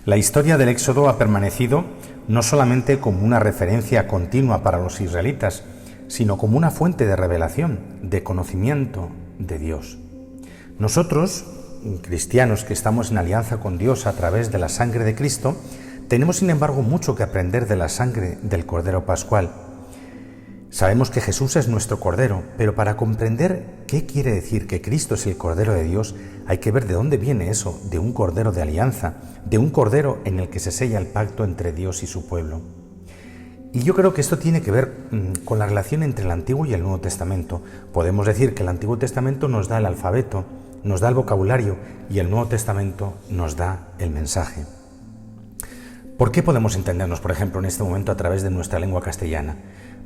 La historia del Éxodo ha permanecido no solamente como una referencia continua para los israelitas, sino como una fuente de revelación, de conocimiento de Dios. Nosotros, cristianos que estamos en alianza con Dios a través de la sangre de Cristo, tenemos sin embargo mucho que aprender de la sangre del Cordero Pascual. Sabemos que Jesús es nuestro Cordero, pero para comprender qué quiere decir que Cristo es el Cordero de Dios, hay que ver de dónde viene eso, de un Cordero de alianza, de un Cordero en el que se sella el pacto entre Dios y su pueblo. Y yo creo que esto tiene que ver con la relación entre el Antiguo y el Nuevo Testamento. Podemos decir que el Antiguo Testamento nos da el alfabeto, nos da el vocabulario, y el Nuevo Testamento nos da el mensaje. ¿Por qué podemos entendernos, por ejemplo, en este momento a través de nuestra lengua castellana?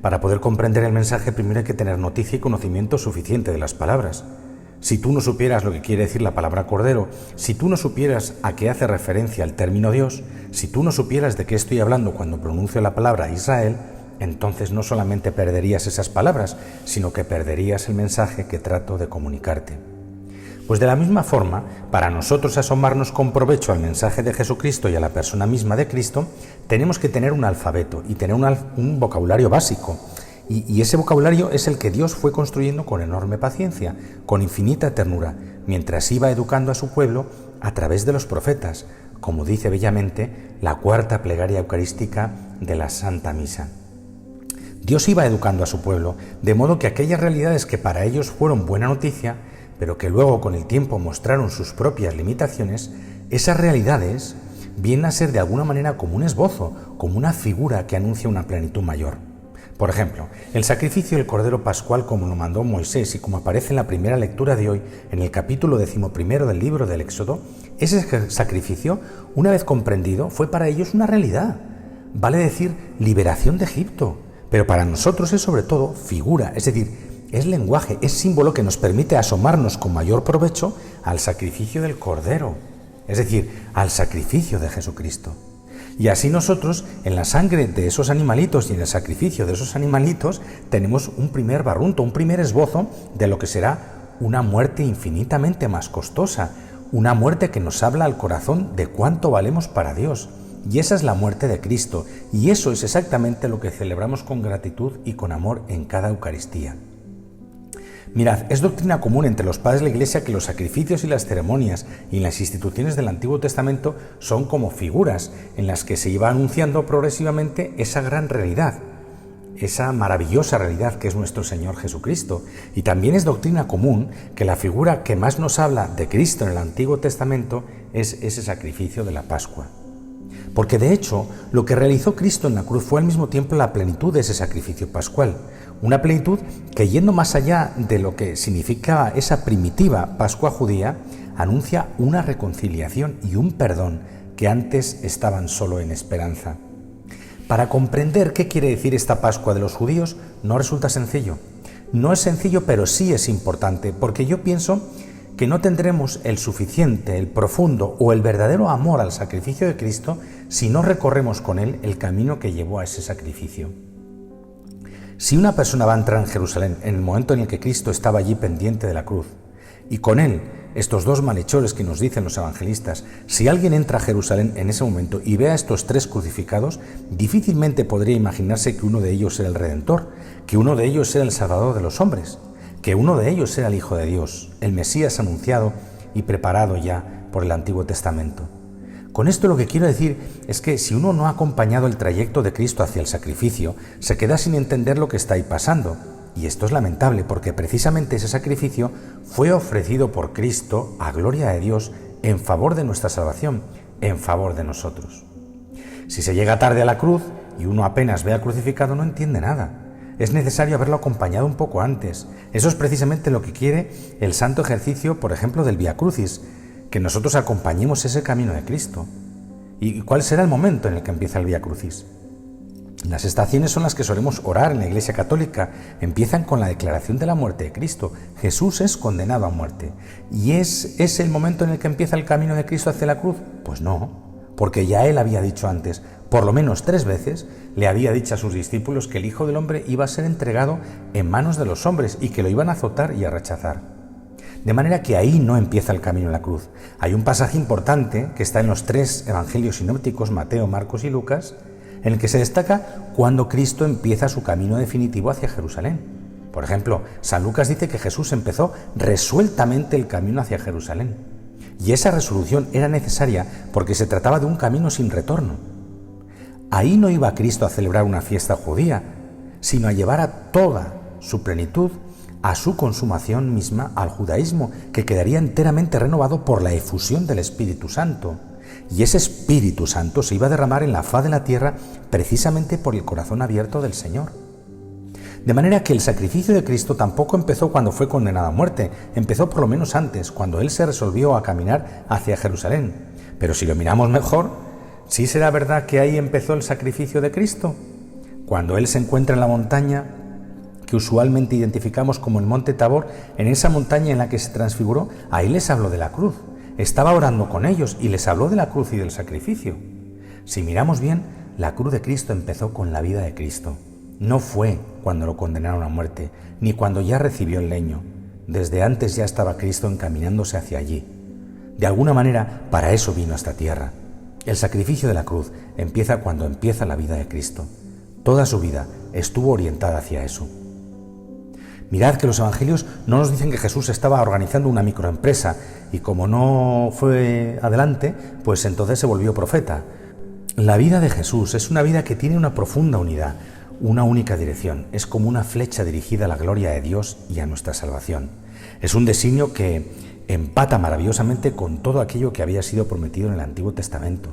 Para poder comprender el mensaje, primero hay que tener noticia y conocimiento suficiente de las palabras. Si tú no supieras lo que quiere decir la palabra Cordero, si tú no supieras a qué hace referencia el término Dios, si tú no supieras de qué estoy hablando cuando pronuncio la palabra Israel, entonces no solamente perderías esas palabras, sino que perderías el mensaje que trato de comunicarte. Pues de la misma forma, para nosotros asomarnos con provecho al mensaje de Jesucristo y a la persona misma de Cristo, tenemos que tener un alfabeto y tener un vocabulario básico. Y ese vocabulario es el que Dios fue construyendo con enorme paciencia, con infinita ternura, mientras iba educando a su pueblo a través de los profetas, como dice bellamente la cuarta plegaria eucarística de la Santa Misa. Dios iba educando a su pueblo, de modo que aquellas realidades que para ellos fueron buena noticia, pero que luego con el tiempo mostraron sus propias limitaciones, esas realidades vienen a ser de alguna manera como un esbozo, como una figura que anuncia una plenitud mayor. Por ejemplo, el sacrificio del Cordero Pascual como lo mandó Moisés y como aparece en la primera lectura de hoy, en el capítulo 11 del libro del Éxodo, ese sacrificio, una vez comprendido, fue para ellos una realidad. Vale decir, liberación de Egipto, pero para nosotros es sobre todo figura, es decir, es lenguaje, es símbolo que nos permite asomarnos con mayor provecho al sacrificio del Cordero, es decir, al sacrificio de Jesucristo. Y así nosotros, en la sangre de esos animalitos y en el sacrificio de esos animalitos, tenemos un primer barrunto, un primer esbozo de lo que será una muerte infinitamente más costosa, una muerte que nos habla al corazón de cuánto valemos para Dios. Y esa es la muerte de Cristo, y eso es exactamente lo que celebramos con gratitud y con amor en cada Eucaristía. Mirad, es doctrina común entre los padres de la Iglesia que los sacrificios y las ceremonias y las instituciones del Antiguo Testamento son como figuras en las que se iba anunciando progresivamente esa gran realidad, esa maravillosa realidad que es nuestro Señor Jesucristo. Y también es doctrina común que la figura que más nos habla de Cristo en el Antiguo Testamento es ese sacrificio de la Pascua. Porque de hecho, lo que realizó Cristo en la cruz fue al mismo tiempo la plenitud de ese sacrificio pascual. Una plenitud que, yendo más allá de lo que significaba esa primitiva Pascua judía, anuncia una reconciliación y un perdón que antes estaban solo en esperanza. Para comprender qué quiere decir esta Pascua de los judíos no resulta sencillo. No es sencillo, pero sí es importante, porque yo pienso que no tendremos el suficiente, el profundo o el verdadero amor al sacrificio de Cristo si no recorremos con él el camino que llevó a ese sacrificio. Si una persona va a entrar en Jerusalén en el momento en el que Cristo estaba allí pendiente de la cruz, y con él estos dos malhechores que nos dicen los evangelistas, si alguien entra a Jerusalén en ese momento y ve a estos tres crucificados, difícilmente podría imaginarse que uno de ellos era el Redentor, que uno de ellos era el Salvador de los hombres, que uno de ellos era el Hijo de Dios, el Mesías anunciado y preparado ya por el Antiguo Testamento. Con esto lo que quiero decir es que si uno no ha acompañado el trayecto de Cristo hacia el sacrificio, se queda sin entender lo que está ahí pasando. Y esto es lamentable porque precisamente ese sacrificio fue ofrecido por Cristo a gloria de Dios en favor de nuestra salvación, en favor de nosotros. Si se llega tarde a la cruz y uno apenas ve al crucificado, no entiende nada. Es necesario haberlo acompañado un poco antes. Eso es precisamente lo que quiere el santo ejercicio, por ejemplo, del Vía Crucis, que nosotros acompañemos ese camino de Cristo. ¿Y cuál será el momento en el que empieza el Vía Crucis? Las estaciones son las que solemos orar en la Iglesia Católica. Empiezan con la declaración de la muerte de Cristo. Jesús es condenado a muerte. ¿Y es el momento en el que empieza el camino de Cristo hacia la cruz? Pues no, porque ya él había dicho antes, por lo menos 3 veces, le había dicho a sus discípulos que el Hijo del Hombre iba a ser entregado en manos de los hombres y que lo iban a azotar y a rechazar. De manera que ahí no empieza el camino a la cruz. Hay un pasaje importante que está en los 3 evangelios sinópticos, Mateo, Marcos y Lucas, en el que se destaca cuando Cristo empieza su camino definitivo hacia Jerusalén. Por ejemplo, San Lucas dice que Jesús empezó resueltamente el camino hacia Jerusalén. Y esa resolución era necesaria porque se trataba de un camino sin retorno. Ahí no iba Cristo a celebrar una fiesta judía, sino a llevar a toda su plenitud a su consumación misma, al judaísmo, que quedaría enteramente renovado por la efusión del Espíritu Santo. Y ese Espíritu Santo se iba a derramar en la faz de la tierra precisamente por el corazón abierto del Señor. De manera que el sacrificio de Cristo tampoco empezó cuando fue condenado a muerte, empezó por lo menos antes, cuando Él se resolvió a caminar hacia Jerusalén. Pero si lo miramos mejor, ¿sí será verdad que ahí empezó el sacrificio de Cristo? Cuando Él se encuentra en la montaña que usualmente identificamos como el monte Tabor, en esa montaña en la que se transfiguró, ahí les habló de la cruz. Estaba orando con ellos y les habló de la cruz y del sacrificio. Si miramos bien, la cruz de Cristo empezó con la vida de Cristo. No fue cuando lo condenaron a muerte, ni cuando ya recibió el leño. Desde antes ya estaba Cristo encaminándose hacia allí. De alguna manera, para eso vino a esta tierra. El sacrificio de la cruz empieza cuando empieza la vida de Cristo. Toda su vida estuvo orientada hacia eso. Mirad que los evangelios no nos dicen que Jesús estaba organizando una microempresa y como no fue adelante, pues entonces se volvió profeta. La vida de Jesús es una vida que tiene una profunda unidad, una única dirección. Es como una flecha dirigida a la gloria de Dios y a nuestra salvación. Es un designio que empata maravillosamente con todo aquello que había sido prometido en el Antiguo Testamento.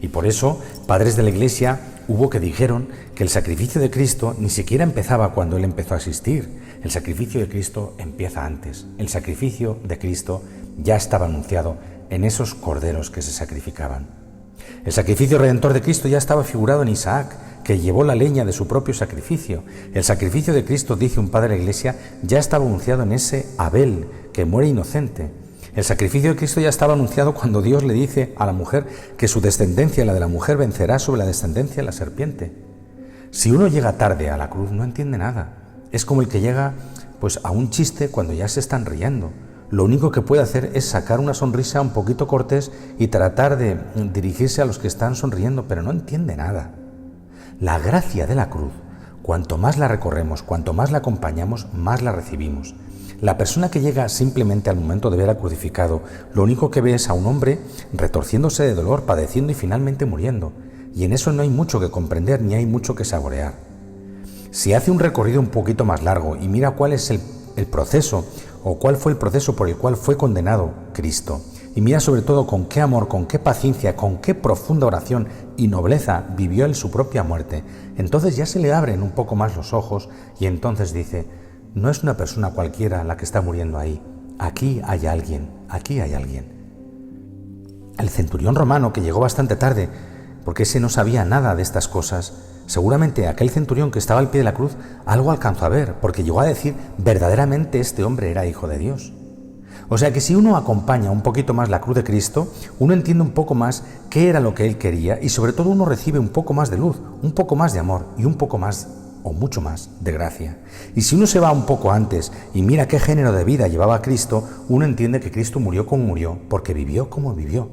Y por eso, padres de la Iglesia hubo que dijeron que el sacrificio de Cristo ni siquiera empezaba cuando Él empezó a existir. El sacrificio de Cristo empieza antes. El sacrificio de Cristo ya estaba anunciado en esos corderos que se sacrificaban. El sacrificio redentor de Cristo ya estaba figurado en Isaac, que llevó la leña de su propio sacrificio. El sacrificio de Cristo, dice un padre de la Iglesia, ya estaba anunciado en ese Abel, que muere inocente. El sacrificio de Cristo ya estaba anunciado cuando Dios le dice a la mujer que su descendencia, la de la mujer, vencerá sobre la descendencia de la serpiente. Si uno llega tarde a la cruz, no entiende nada. Es como el que llega a un chiste cuando ya se están riendo. Lo único que puede hacer es sacar una sonrisa un poquito cortés y tratar de dirigirse a los que están sonriendo, pero no entiende nada. La gracia de la cruz, cuanto más la recorremos, cuanto más la acompañamos, más la recibimos. La persona que llega simplemente al momento de ver al crucificado, lo único que ve es a un hombre retorciéndose de dolor, padeciendo y finalmente muriendo. Y en eso no hay mucho que comprender ni hay mucho que saborear. Si hace un recorrido un poquito más largo y mira cuál es el proceso o cuál fue el proceso por el cual fue condenado Cristo, y mira sobre todo con qué amor, con qué paciencia, con qué profunda oración y nobleza vivió Él su propia muerte, entonces ya se le abren un poco más los ojos y entonces dice: no es una persona cualquiera la que está muriendo ahí, aquí hay alguien, aquí hay alguien. El centurión romano, que llegó bastante tarde, porque ese no sabía nada de estas cosas, seguramente aquel centurión que estaba al pie de la cruz algo alcanzó a ver, porque llegó a decir: verdaderamente este hombre era hijo de Dios. O sea que si uno acompaña un poquito más la cruz de Cristo, uno entiende un poco más qué era lo que Él quería y sobre todo uno recibe un poco más de luz, un poco más de amor y un poco más o mucho más de gracia. Y si uno se va un poco antes y mira qué género de vida llevaba Cristo, uno entiende que Cristo murió como murió, porque vivió como vivió.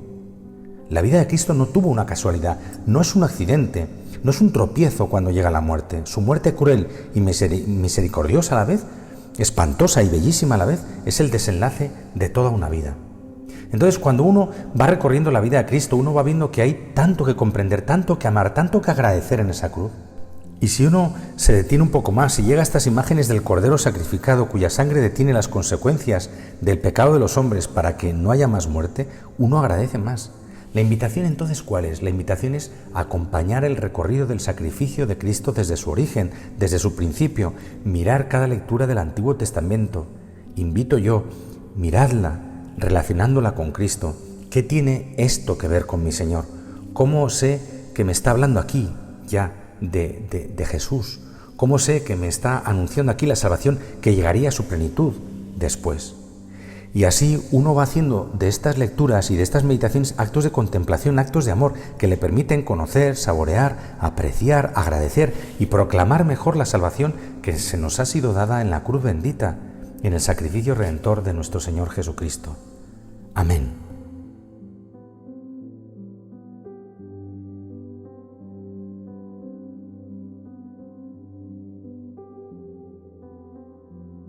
La vida de Cristo no tuvo una casualidad, no es un accidente, no es un tropiezo cuando llega la muerte. Su muerte cruel y misericordiosa a la vez, espantosa y bellísima a la vez, es el desenlace de toda una vida. Entonces, cuando uno va recorriendo la vida de Cristo, uno va viendo que hay tanto que comprender, tanto que amar, tanto que agradecer en esa cruz. Y si uno se detiene un poco más y llega a estas imágenes del Cordero sacrificado, cuya sangre detiene las consecuencias del pecado de los hombres para que no haya más muerte, uno agradece más. La invitación entonces, ¿cuál es? La invitación es acompañar el recorrido del sacrificio de Cristo desde su origen, desde su principio, mirar cada lectura del Antiguo Testamento. Invito yo, miradla, relacionándola con Cristo. ¿Qué tiene esto que ver con mi Señor? ¿Cómo sé que me está hablando aquí ya de Jesús? ¿Cómo sé que me está anunciando aquí la salvación que llegaría a su plenitud después? Y así uno va haciendo de estas lecturas y de estas meditaciones actos de contemplación, actos de amor que le permiten conocer, saborear, apreciar, agradecer y proclamar mejor la salvación que se nos ha sido dada en la cruz bendita. en el sacrificio redentor de nuestro Señor Jesucristo. Amén.